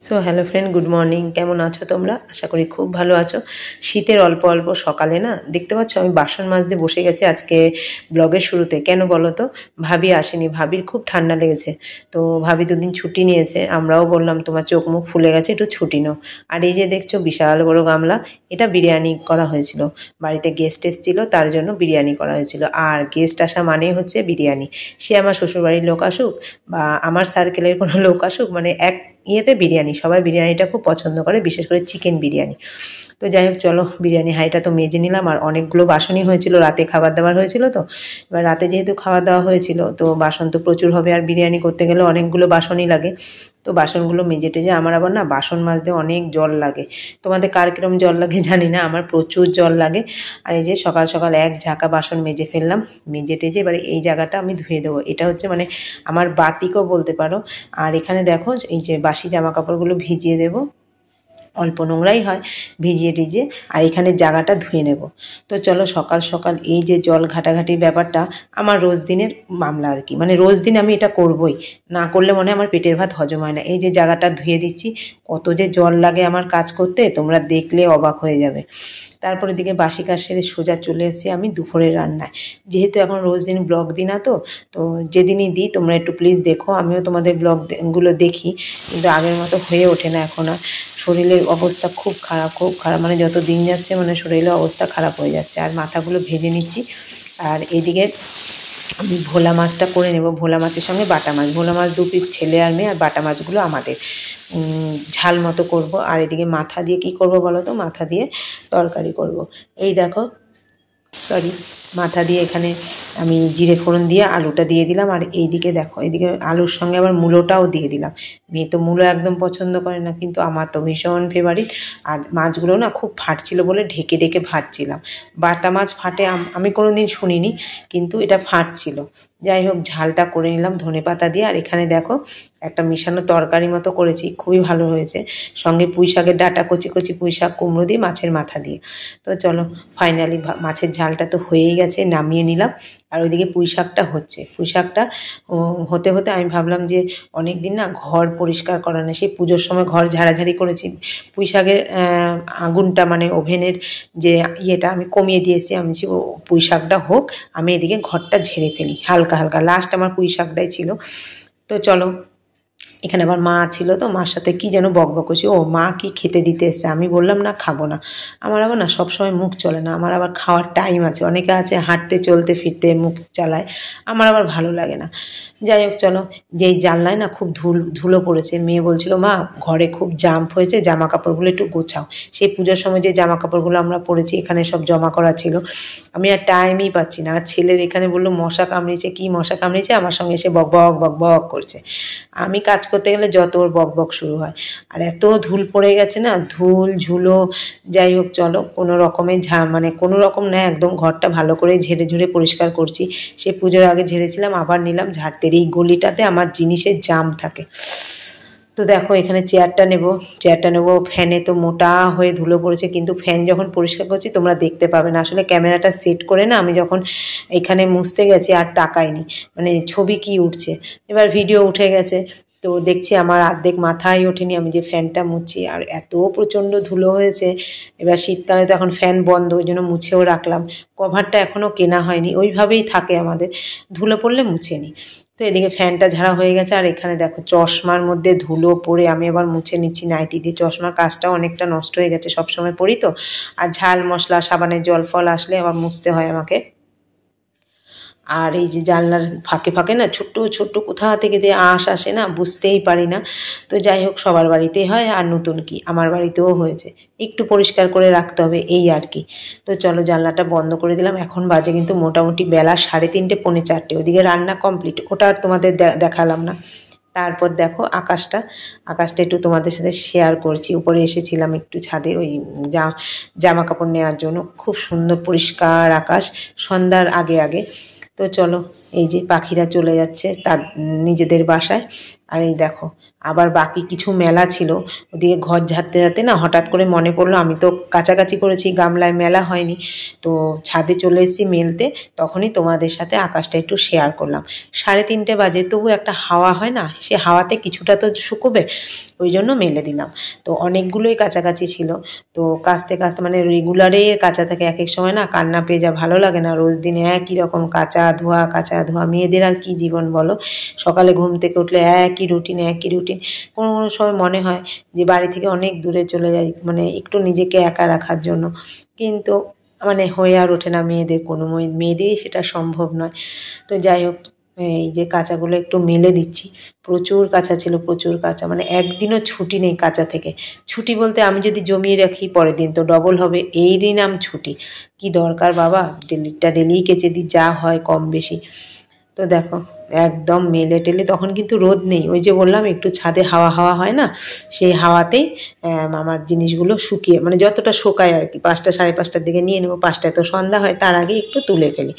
So hello friend, good morning. কেমন আছো তোমরা? আশা করি খুব ভালো আছো। শীতের অল্প অল্প সকালে না দেখতে পাচ্ছ আমি বাসন মাজতে বসে গেছি আজকে ব্লগের শুরুতে। কেন বলো তো? ভাবি আসেনি, ভাবির খুব ঠান্ডা লেগেছে। তো ভাবি দুদিন ছুটি নিয়েছে, আমরাও বললাম তোমার চোখ মুখ ফুলে গেছে, একটু ছুটি নাও। আর এই যে দেখছো বিশাল বড় গামলা, এটা বিরিয়ানি করা হয়েছিল। বাড়িতে গেস্ট এসেছিলো, তার জন্য বিরিয়ানি করা হয়েছিল। আর গেস্ট আসা মানেই হচ্ছে বিরিয়ানি। সে আমার শ্বশুরবাড়ির লোক আসুক বা আমার সার্কেলের কোনো লোক আসুক, মানে এক ইয়েতে বিরিয়ানি, সবাই বিরিয়ানিটা খুব পছন্দ করে, বিশেষ করে চিকেন বিরিয়ানি। তো যাই হোক, চলো বিরিয়ানি হাঁড়িটা তো মেজে নিলাম। আর অনেকগুলো বাসনই হয়েছিল, রাতে খাবার দাবার হয়েছিল। তো এবার রাতে যেহেতু খাওয়া দাওয়া হয়েছিল, তো বাসন তো প্রচুর হবে, আর বিরিয়ানি করতে গেলে অনেকগুলো বাসনই লাগে। তো বাসনগুলো মেজে টেজে, আমার আবার না বাসন মাজতে অনেক জল লাগে। তোমাদের কার কিরম জল লাগে জানি না, আমার প্রচুর জল লাগে। আর এই যে সকাল সকাল এক ঝাঁকা বাসন মেজে ফেললাম। মেজে টেজে এবার এই জায়গাটা আমি ধুয়ে দেবো। এটা হচ্ছে মানে আমার বাতিকও বলতে পারো। আর এখানে দেখো এই যে বাসি জামা কাপড়গুলো ভিজিয়ে দেবো, অল্প নোংরাই হয়, ভিজিয়ে টিজিয়ে। আর এখানে জায়গাটা ধুয়ে নেব। তো চলো সকাল সকাল এই যে জল ঘাটাঘাটির ব্যাপারটা আমার রোজ দিনের মামলা আর কি, মানে রোজ দিন আমি এটা করবই, না করলে মনে হয় আমার পেটের ভাত হজম হয় না। এই যে জায়গাটা ধুয়ে দিচ্ছি, কত যে জল লাগে আমার কাজ করতে, তোমরা দেখলে অবাক হয়ে যাবে। তারপরে দিকে বাসি কাজ সেরে সোজা চলে এসে আমি দুপুরের রান্নায়। যেহেতু এখন রোজ দিন ব্লগ দিই না, তো যেদিনই দিই তোমরা একটু প্লিজ দেখো। আমিও তোমাদের ব্লগগুলো দেখি, কিন্তু আগের মতো হয়ে ওঠে না এখন আর। শরীরের অবস্থা খুব খারাপ, খুব খারাপ, মানে যত দিন যাচ্ছে মানে শরীরের অবস্থা খারাপ হয়ে যাচ্ছে। আর মাথাগুলো ভেজে নিচ্ছি। আর এদিকে আমি ভোলা মাছটা করে নেব। ভোলা মাছের সঙ্গে বাটা মাছ, ভোলা মাছ 2 পিস ছেলে আর মেয়ে, আর বাটা মাছগুলো আমাদের। ঝাল মতো করব। আর এদিকে মাথা দিয়ে কি করব বলো তো? মাথা দিয়ে তরকারি করব। এই দেখো, সরি, মাথা দিয়ে এখানে আমি জিরে ফোড়ন দিয়ে আলুটা দিয়ে দিলাম। আর এইদিকে দেখো, এইদিকে আলুর সঙ্গে আবার মূলোটাও দিয়ে দিলাম। মেয়ে তো মূলো একদম পছন্দ করে না, কিন্তু আমার তো ভীষণ ফেভারিট। আর মাছগুলো না খুব ফাটছিল বলে ঢেকে ঢেকে ভাজছিলাম। বাটা মাছ ফাটে আমি কোনো দিন শুনিনি, কিন্তু এটা ফাটছিল। যাই হোক, ঝালটা করে নিলাম ধনেপাতা দিয়ে। আর এখানে দেখো একটা মিশানো তরকারি মতো করেছি, খুবই ভালো হয়েছে। সঙ্গে পুঁই শাকের ডাঁটা, কচি কচি পুঁই শাক, কুমড়ো দিয়ে, মাছের মাথা দিয়ে। তো চলো ফাইনালি মাছের ঝালটা তো হয়েই গেছে, নামিয়ে নিলাম। আর ওইদিকে পুঁই শাকটা হচ্ছে। পুঁই শাকটা হতে হতে আমি ভাবলাম যে অনেক দিন না ঘর পরিষ্কার করা না, সেই পুজোর সময় ঘর ঝাড়াঝাড়ি করেছি। পুঁই শাকের আগুনটা মানে ওভেনের যে ইয়েটা আমি কমিয়ে দিয়েছি। আমি পুঁই শাকটা হোক, আমি এদিকে ঘরটা ঝেড়ে ফেলি হালকা হালকা। লাস্ট আমার পুঁই শাকটাই ছিল। তো চলো, এখানে আবার মা ছিল, তো মার সাথে কি যেন বকবক করছি। ও মা কি খেতে দিতে এসছে, আমি বললাম না খাবো না। আমার আবার না সবসময় মুখ চলে না, আমার আবার খাওয়ার টাইম আছে। অনেকে আছে হাঁটতে চলতে ফিরতে মুখ চালায়, আমার আবার ভালো লাগে না। যাই হোক চলো, যেই জানলায় না খুব ধুলো পড়েছে, মেয়ে বলছিল মা ঘরে খুব জাম্প হয়েছে, জামা কাপড়গুলো একটু গোছাও। সেই পুজোর সময় যে জামা কাপড়গুলো আমরা পরেছি এখানে সব জমা করা ছিল, আমি আর টাইমই পাচ্ছি না। আর ছেলের এখানে বললো মশা কামড়িয়েছে, কি মশা কামড়িয়েছে, আমার সঙ্গে এসে বক বক বক বক করছে। আমি কাজ করতে গেলে যত ওর বক বক শুরু হয়। আর এত ধুল পড়ে গেছে না, ধুল ঝুলো। যাই হোক চলো, কোনো রকমের মানে কোনো রকম না, একদম ঘরটা ভালো করে ঝেড়ে ঝুড়ে পরিষ্কার করছি। সে পুজোর আগে ঝেড়েছিলাম, আবার নিলাম ঝাড়তে। এই গলিটাতে আমার জিনিসের জাম থাকে। তো দেখো এখানে চেয়ারটা নেব। ফ্যানে তো মোটা হয়ে ধুলো পড়েছে, কিন্তু ফ্যান যখন পরিষ্কার করছি তোমরা দেখতে পাবে না। আসলে ক্যামেরাটা সেট করে না আমি যখন এখানে মুছতে গেছি আর তাকাইনি, মানে ছবি কি উঠছে। এবার ভিডিও উঠে গেছে, তো দেখছি আমার অর্ধেক মাথায় ওঠেনি আমি যে ফ্যানটা মুছছি। আর এত প্রচণ্ড ধুলো হয়েছে। এবার শীতকালে তো এখন ফ্যান বন্ধ, ওই জন্য মুছেও রাখলাম। কভারটা এখনও কেনা হয়নি, ওইভাবেই থাকে আমাদের, ধুলো পড়লে মুছে নিই। তো এদিকে ফ্যানটা ঝাড়া হয়ে গেছে। আর এখানে দেখো চশমার মধ্যে ধুলো পড়ে আমি আবার মুছে নিচ্ছি নাইটি দিয়ে। চশমার কাজটাও অনেকটা নষ্ট হয়ে গেছে, সবসময় পরি তো। আর ঝাল মশলা সাবানের জল ফল আসলে আবার মুছতে হয় আমাকে। আর এই যে জানলার ফাঁকে ফাঁকে না ছোট্ট ছোট্ট কোথা থেকে দিয়ে আঁশ আসে না, বুঝতেই পারি না। তো যাই হোক, সবার বাড়িতেই হয়, আর নতুন কি আমার বাড়িতেও হয়েছে, একটু পরিষ্কার করে রাখতে হবে এই আর কি। তো চলো জানলাটা বন্ধ করে দিলাম। এখন বাজে কিন্তু মোটামুটি বেলা 3:30 পৌনে 4টে। ওদিকে রান্না কমপ্লিট, ওটা আর তোমাদের দেখালাম না। তারপর দেখো আকাশটা একটু তোমাদের সাথে শেয়ার করছি। উপরে এসেছিলাম একটু ছাদে ওই জামা কাপড় নেওয়ার জন্য। খুব সুন্দর পরিষ্কার আকাশ, সন্ধ্যার আগে আগে। তো চলো এই যে পাখিরা চলে যাচ্ছে তার নিজেদের বাসায়। আর এই দেখো আবার বাকি কিছু মেলা ছিল, ওদিকে ঘর ঝাড়তে ঝাড়তে না হঠাৎ করে মনে পড়লো আমি তো কাছাকাছি করেছি, গামলায় মেলা হয়নি, তো ছাদে চলে এসেছি মেলতে, তখনই তোমাদের সাথে আকাশটা একটু শেয়ার করলাম। 3:30 বাজে, তবু একটা হাওয়া হয় না, সে হাওয়াতে কিছুটা তো শুকোবে, ওই জন্য মেলে দিলাম। তো অনেকগুলোই কাছাকাছি ছিল, তো কাচতে কাচতে মানে রেগুলারে কাচা থাকে, এক এক সময় না কান্না পেয়ে যা, ভালো লাগে না রোজ দিনে একই রকম কাচা ধোয়া। মেয়েদের আর কি জীবন বলো, সকালে ঘুম থেকে উঠলে একই রুটিন। কোনো কোনো সময় মনে হয় যে বাড়ি থেকে অনেক দূরে চলে যাই, মানে একটু নিজেকে একা রাখার জন্য, কিন্তু মানে হয়ে আর ওঠে না মেয়েদের, কোনো মেয়েদেরই সেটা সম্ভব নয়। তো যাই হোক, এই যে কাঁচাগুলো একটু মেলে দিচ্ছি। প্রচুর কাঁচা ছিল, প্রচুর কাঁচা, মানে একদিনও ছুটি নেই কাঁচা থেকে। ছুটি বলতে আমি যদি জমিয়ে রাখি পরের দিন তো ডবল হবে, এই নাম ছুটি। কি দরকার বাবা, ডেলিই কেচে দিই, যা হয় কম বেশি। তো দেখো একদম মেলে টেলে, তখন কিন্তু রোদ নেই, ওই যে বললাম একটু ছাদে হাওয়া হাওয়া হয় না, সেই হাওয়াতেই আমার জিনিসগুলো মানে যতটা শোকায় আর কি, 5টা 5:30টার দিকে নিয়ে নেবো, 5টায় তো সন্ধ্যা হয়, তার আগে একটু তুলে ফেলি।